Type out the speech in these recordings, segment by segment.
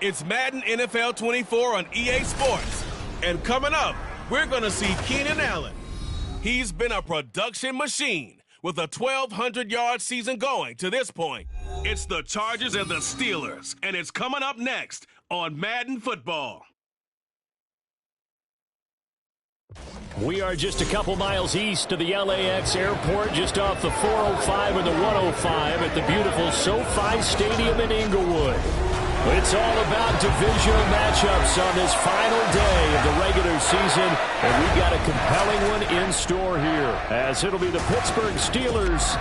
It's Madden NFL 24 on EA Sports. And coming up, we're going to see Keenan Allen. He's been a production machine with a 1,200-yard season going to this point. It's the Chargers and the Steelers, and it's coming up next on Madden Football. We are just a couple miles east of the LAX airport, just off the 405 and the 105 at the beautiful SoFi Stadium in Inglewood. It's all about divisional matchups on this final day of the regular season, and we've got a compelling one in store here, as it'll be the Pittsburgh Steelers.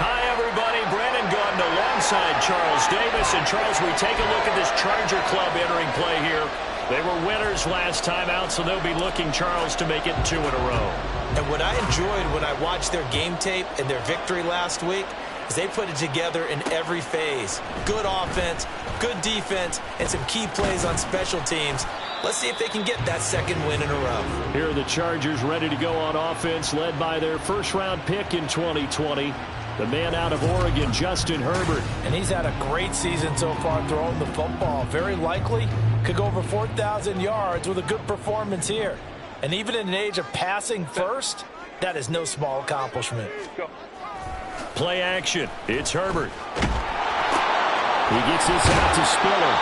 Hi, everybody. Brandon Gordon alongside Charles Davis. And, Charles, we take a look at this Charger club entering play here. They were winners last time out, so they'll be looking, Charles, to make it 2 in a row. And what I enjoyed when I watched their game tape and their victory last week is they put it together in every phase. Good offense, good defense, and some key plays on special teams. Let's see if they can get that second win in a row. Here are the Chargers ready to go on offense, led by their first-round pick in 2020, the man out of Oregon, Justin Herbert. And he's had a great season so far throwing the football. Very likely could go over 4,000 yards with a good performance here. And even in an age of passing first, that is no small accomplishment. Play action. It's Herbert. He gets this out to Spiller.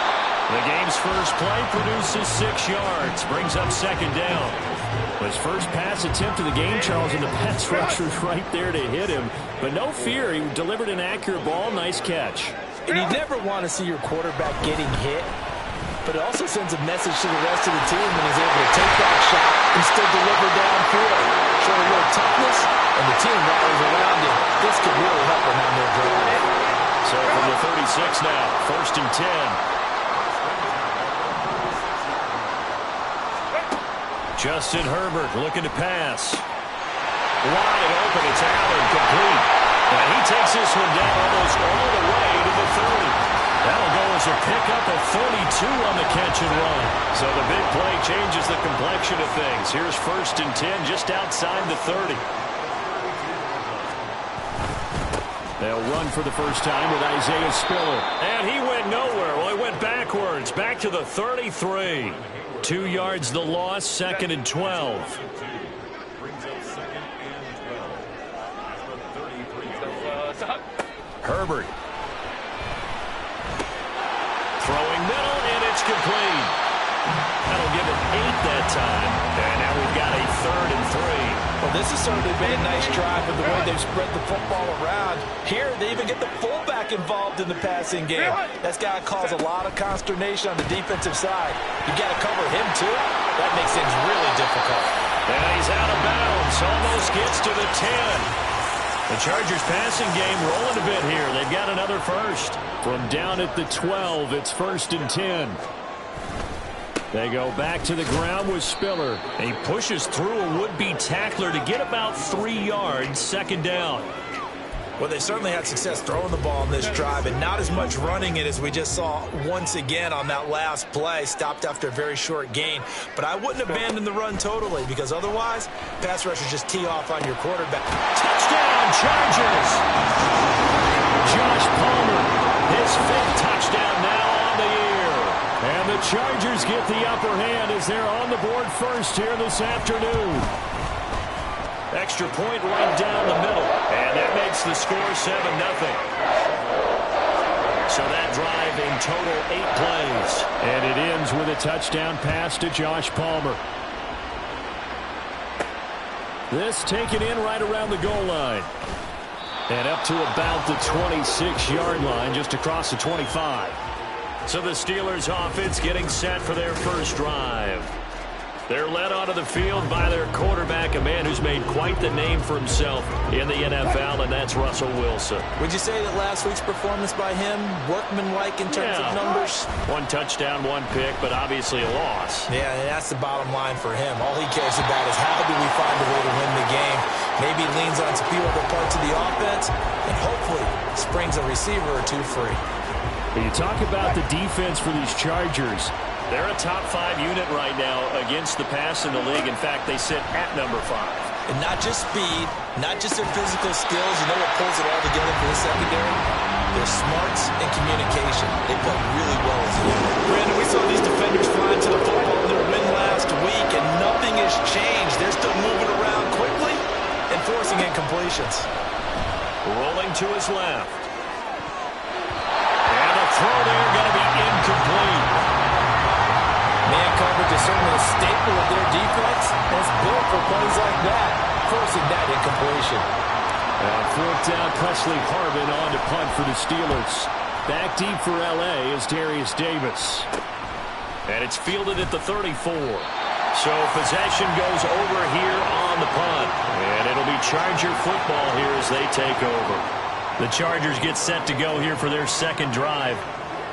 The game's first play produces 6 yards. Brings up second down. His first pass attempt of the game, Charles, and the pass rusher's right there to hit him. But no fear. He delivered an accurate ball. Nice catch. And you never want to see your quarterback getting hit. But it also sends a message to the rest of the team when he's able to take that shot and still deliver downfield. Showing a little toughness, and the team rallies around him. This could really help them on their drive. So from the 36 now, 1st and 10. Justin Herbert looking to pass. Wide open, it's Allen, complete. And he takes this one down almost all the way to the 30. That'll go as a pickup of 32 on the catch and run. So the big play changes the complexion of things. Here's 1st and 10 just outside the 30. They'll run for the first time with Isaiah Spiller. And he went nowhere. Well, he went backwards, back to the 33. 2 yards the loss, 2nd and 12. Herbert. Throwing middle, and it's complete. That'll give it 8 that time. And now we've got a 3rd and 3. Well, this has certainly been a nice drive with the way they've spread the football around. Here, they even get the fullback involved in the passing game. That's got to cause a lot of consternation on the defensive side. You got to cover him, too. That makes things really difficult. And he's out of bounds. Almost gets to the 10. The Chargers passing game rolling a bit here. They've got another first. From down at the 12, it's 1st and 10. They go back to the ground with Spiller. He pushes through a would-be tackler to get about 3 yards, 2nd down. Well, they certainly had success throwing the ball in this drive, and not as much running it as we just saw once again on that last play. Stopped after a very short gain. But I wouldn't abandon the run totally, because otherwise, pass rushers just tee off on your quarterback. Touchdown, Chargers! Josh Palmer, his 5th touchdown now on the year. And the Chargers get the upper hand as they're on the board first here this afternoon. Extra point right down the middle. And that makes the score 7-0. So that drive in total 8 plays. And it ends with a touchdown pass to Josh Palmer. This taken in right around the goal line. And up to about the 26-yard line, just across the 25. So the Steelers offense getting set for their first drive. They're led onto the field by their quarterback, a man who's made quite the name for himself in the NFL, and that's Russell Wilson. Would you say that last week's performance by him, workmanlike in terms of numbers? 1 touchdown, 1 pick, but obviously a loss. Yeah, and that's the bottom line for him. All he cares about is how do we find a way to win the game. Maybe leans on a few other parts of the offense, and hopefully springs a receiver or two free. When you talk about the defense for these Chargers, They're a top 5 unit right now against the pass in the league. In fact, they sit at number 5. And not just speed, not just their physical skills. You know what pulls it all together for the secondary? Their smarts and communication. They play really well as a unit. Brandon, we saw these defenders flying to the football in their win last week, and nothing has changed. They're still moving around quickly and forcing incompletions. Rolling to his left. And the throw there going to be incomplete. Man coverage is certainly a staple of their defense. It's built for plays like that, forcing that incompletion. And fourth down, Presley Harvin on to punt for the Steelers. Back deep for L.A. is Darius Davis. And it's fielded at the 34. So possession goes over here on the punt. And it'll be Charger football here as they take over. The Chargers get set to go here for their second drive.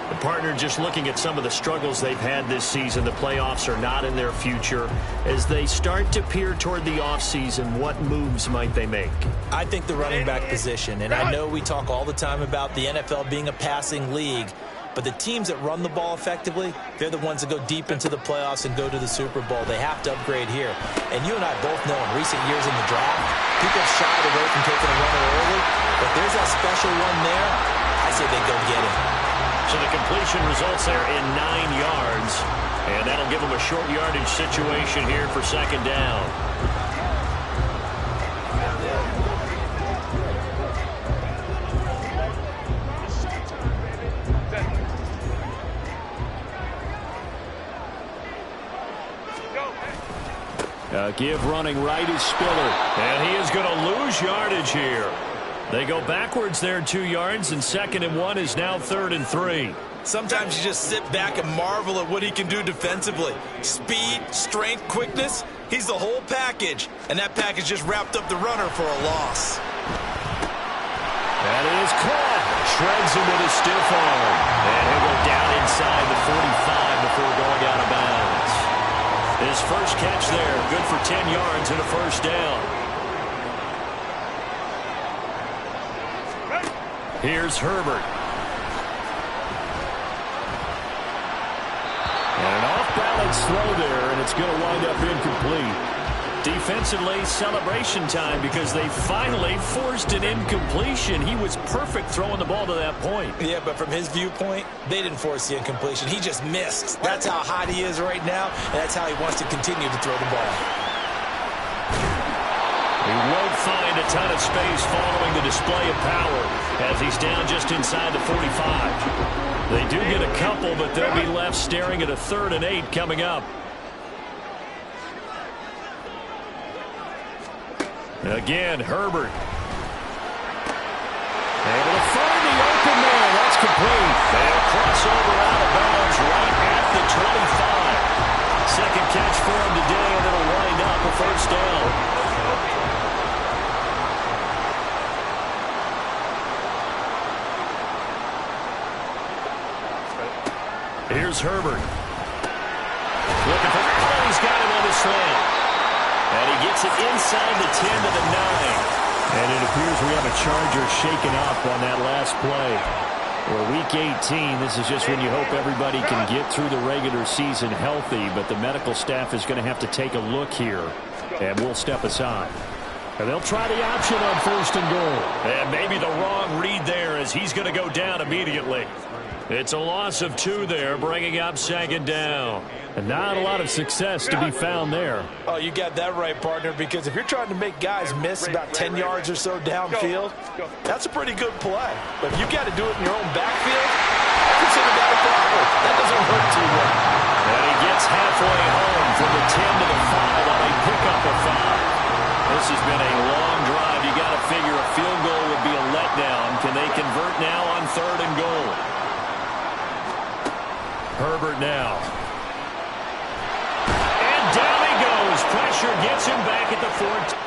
The partner just looking at some of the struggles they've had this season. The playoffs are not in their future. As they start to peer toward the offseason, what moves might they make? I think the running back position, and I know we talk all the time about the NFL being a passing league, but the teams that run the ball effectively, they're the ones that go deep into the playoffs and go to the Super Bowl. They have to upgrade here. And you and I both know in recent years in the draft, people have shied away from taking a runner early, but there's that special one there. I say they go get him. So the completion results there in 9 yards. And that'll give them a short yardage situation here for second down. Give running right is Spiller. And he is going to lose yardage here. They go backwards there 2 yards, and 2nd and 1 is now 3rd and 3. Sometimes you just sit back and marvel at what he can do defensively. Speed, strength, quickness, he's the whole package. And that package just wrapped up the runner for a loss. That is caught. Shreds him with a stiff arm. And he'll go down inside the 45 before going out of bounds. His first catch there, good for 10 yards and a first down. Here's Herbert. And an off-balance throw there, and it's going to wind up incomplete. Defensively, celebration time because they finally forced an incompletion. He was perfect throwing the ball to that point. Yeah, but from his viewpoint, they didn't force the incompletion. He just missed. That's how hot he is right now, and that's how he wants to continue to throw the ball. He won't find a ton of space following the display of power as he's down just inside the 45. They do get a couple, but they'll be left staring at a 3rd and 8 coming up. Again, Herbert. Able to find the open man. That's complete. They'll cross over out of bounds right at the 25. Second catch for him today, and it'll wind up a first down. Here's Herbert. Looking for... Oh, he's got him on the slant. And he gets it inside the 10 to the 9. And it appears we have a Charger shaken up on that last play. Well, week 18, this is just when you hope everybody can get through the regular season healthy, but the medical staff is going to have to take a look here, and we'll step aside. And they'll try the option on 1st and goal. And maybe the wrong read there as he's going to go down immediately. It's a loss of 2 there, bringing up 2nd down. And not a lot of success to be found there. Oh, you got that right, partner, because if you're trying to make guys miss about 10 yards or so downfield, that's a pretty good play. But if you got to do it in your own backfield, I consider that a problem. That doesn't hurt too well. And he gets halfway home from the 10 to the 5 on a pickup of 5. This has been a long drive. You got to figure a field goal would be a letdown. Can they convert now on 3rd and goal? Herbert now. And down he goes. Pressure gets him back at the 14.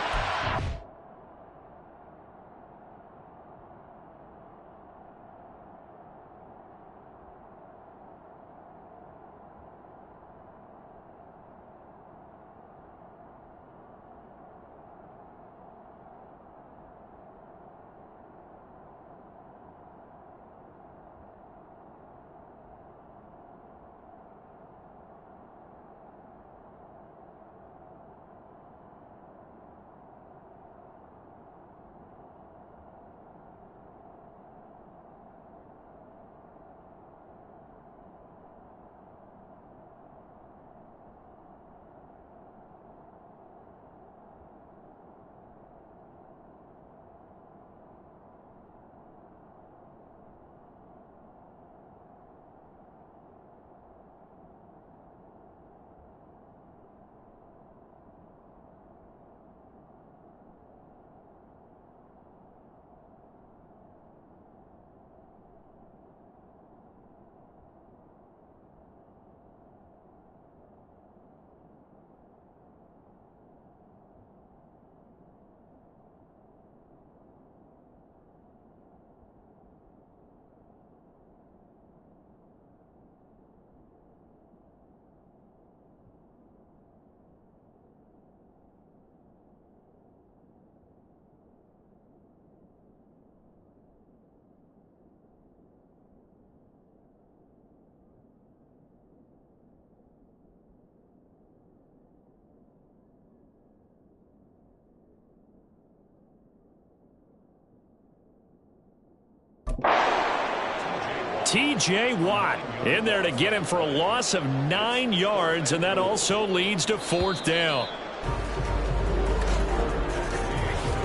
T.J. Watt in there to get him for a loss of 9 yards, and that also leads to 4th down.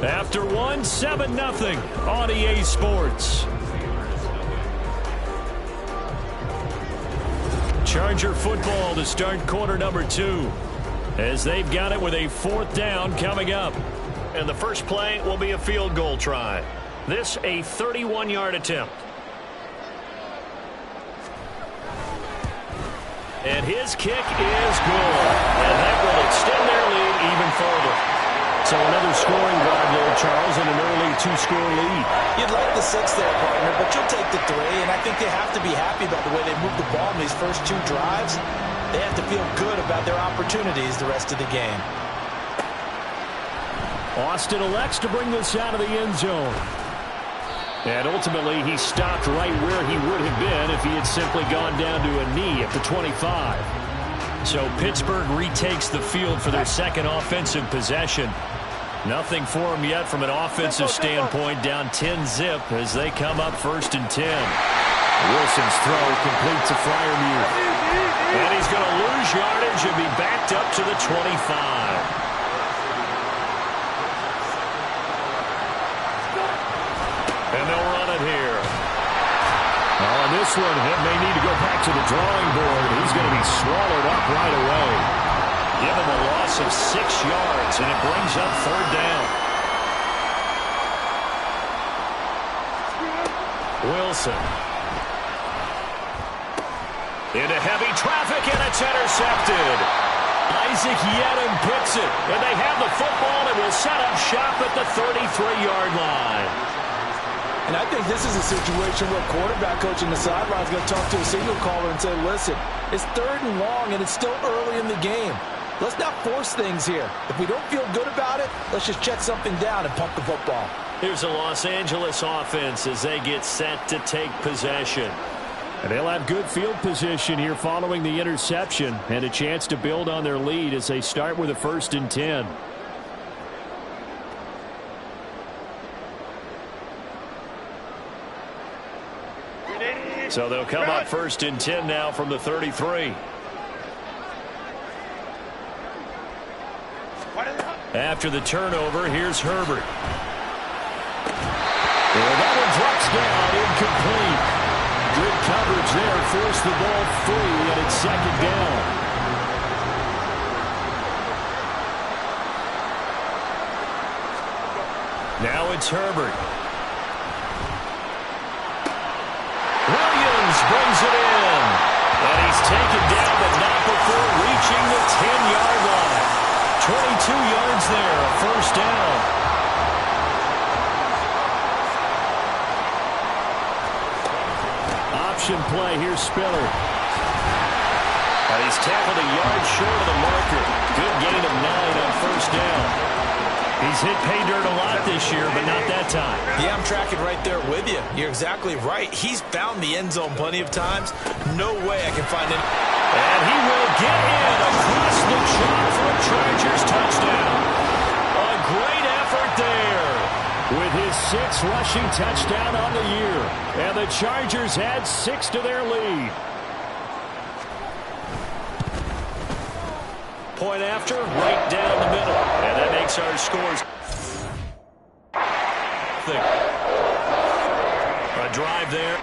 After 7-0 on EA Sports. Charger football to start quarter number 2, as they've got it with a 4th down coming up. And the first play will be a field goal try. This a 31-yard attempt. And his kick is good. And that will extend their lead even further. So another scoring drive there, Charles, and an early 2-score lead. You'd like the 6 there, partner, but you'll take the 3. And I think they have to be happy about the way they moved the ball in these first 2 drives. They have to feel good about their opportunities the rest of the game. Austin elects to bring this out of the end zone. And ultimately, he stopped right where he would have been if he had simply gone down to a knee at the 25. So Pittsburgh retakes the field for their second offensive possession. Nothing for them yet from an offensive standpoint, down 10-zip as they come up 1st and 10. Wilson's throw complete to Freiermuth. And he's going to lose yardage and be backed up to the 25. And they'll run it here. On this one, it may need to go back to the drawing board. He's going to be swallowed up right away. Give him a loss of 6 yards, and it brings up 3rd down. Wilson. Into heavy traffic, and it's intercepted. Isaac Yedem picks it, and they have the football and will set up shop at the 33-yard line. And I think this is a situation where quarterback coach in the sideline is going to talk to a signal caller and say, listen, it's 3rd and long, and it's still early in the game. Let's not force things here. If we don't feel good about it, let's just check something down and pump the football. Here's the Los Angeles offense as they get set to take possession. And they'll have good field position here following the interception and a chance to build on their lead as they start with a 1st and 10. So they'll come up 1st and 10 now from the 33. After the turnover, here's Herbert. And that one drops down, incomplete. Good coverage there, forced the ball free, and it's 2nd down. Now it's Herbert. Brings it in. And he's taken down, but not before reaching the 10-yard line. 22 yards there, a 1st down. Option play, here's Spiller. And he's tackled a yard short of the marker. Good gain of 9 on 1st down. He's hit pay dirt a lot this year, but not that time. Yeah, I'm tracking right there with you. You're exactly right. He's found the end zone plenty of times. No way I can find him. And he will get in across the chalk for a Chargers touchdown. A great effort there with his 6th rushing touchdown on the year. And the Chargers add 6 to their lead. Point after, right down the middle. And that makes our scores. A drive there.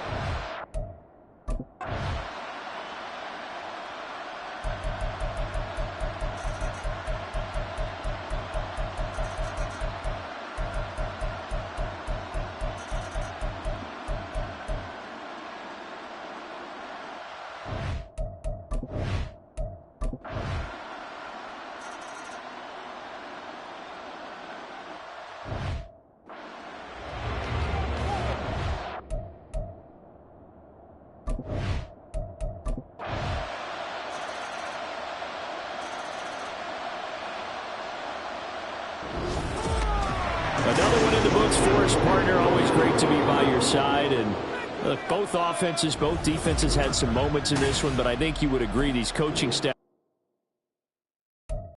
Another one in the books for us, partner. Always great to be by your side. And both offenses, both defenses had some moments in this one, but I think you would agree these coaching staff